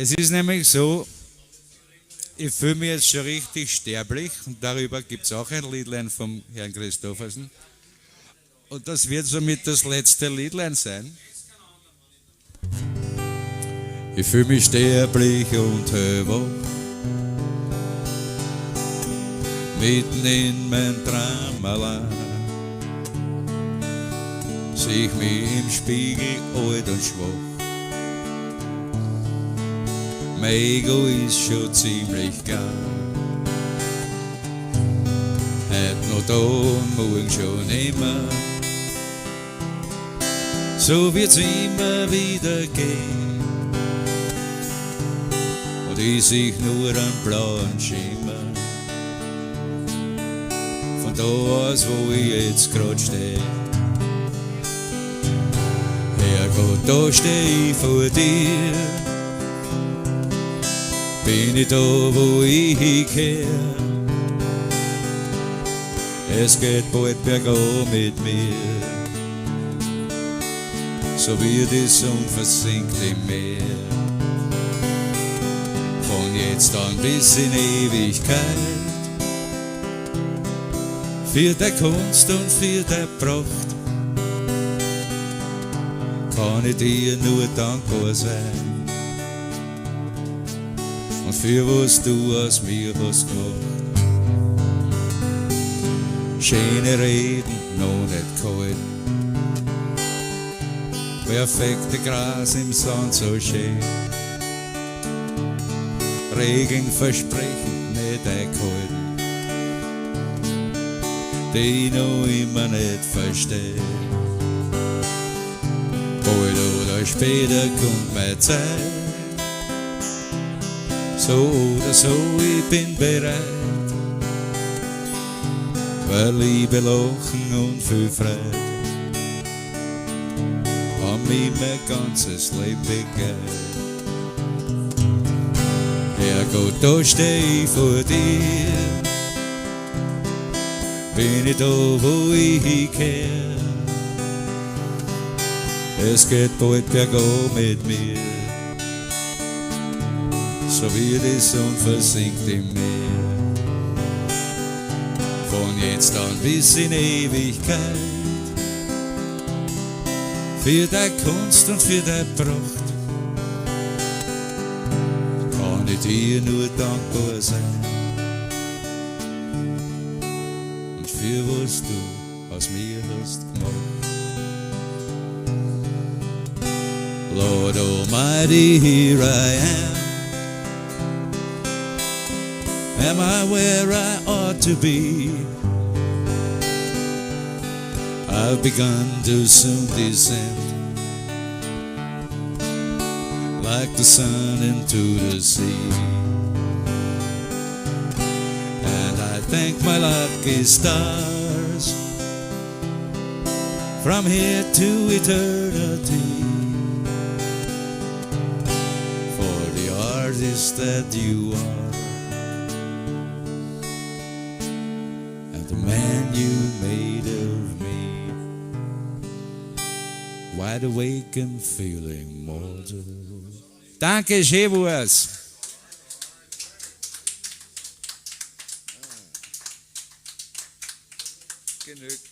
Es ist nämlich so, ich fühle mich jetzt schon richtig sterblich und darüber gibt es auch ein Liedlein vom Herrn Christoffersen. Und das wird somit das letzte Liedlein sein. Ich fühle mich sterblich und hellwach, mitten in mein Traum allein. Seh ich mich im Spiegel alt und schwach. Mein Ego ist schon ziemlich klar. Heute noch da und morgen schon immer. So wird's immer wieder gehen. Und ich sehe nur einen blauen Schimmer. Von da aus, wo ich jetzt grad steh. Herrgott, da steh ich vor dir. Bin ich da, wo ich hinkehr? Es geht bald bergab mit mir. So wird es und versinkt im Meer. Von jetzt an bis in Ewigkeit. Für der Kunst und für der Pracht kann ich dir nur dankbar sein. Und für was du aus mir hast gemacht. Schöne Reden, noch nicht kalt. Perfekte Gras im Sand so schön. Regeln versprechen, nicht eingehalten, die ich noch immer nicht versteh. Bald oder später kommt meine Zeit. So oder so, ich bin bereit. Weil Liebe, Lachen und viel Freude haben mich mein ganzes Leben begleitet. Herrgott, da steh ich vor dir. Bin ich da, wo ich hinkehr? Es geht bald bergab mit mir. So wird es und versinkt im Meer. Von jetzt an bis in Ewigkeit. Für deine Kunst und für deine Pracht kann ich dir nur dankbar sein. Und für was du aus mir hast gemacht. Lord Almighty, here I am. Am I where I ought to be? I've begun to soon descend like the sun into the sea. And I thank my lucky stars from here to eternity for the artist that you are. The man you made of me, wide awake and feeling mortal. Danke, Chevus. Genügt.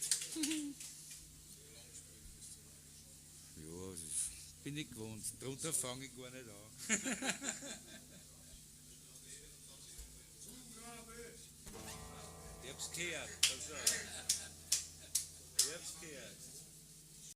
Ja, das bin ich gewohnt. Drunter fange ich gar nicht an. Ich hab's gehört.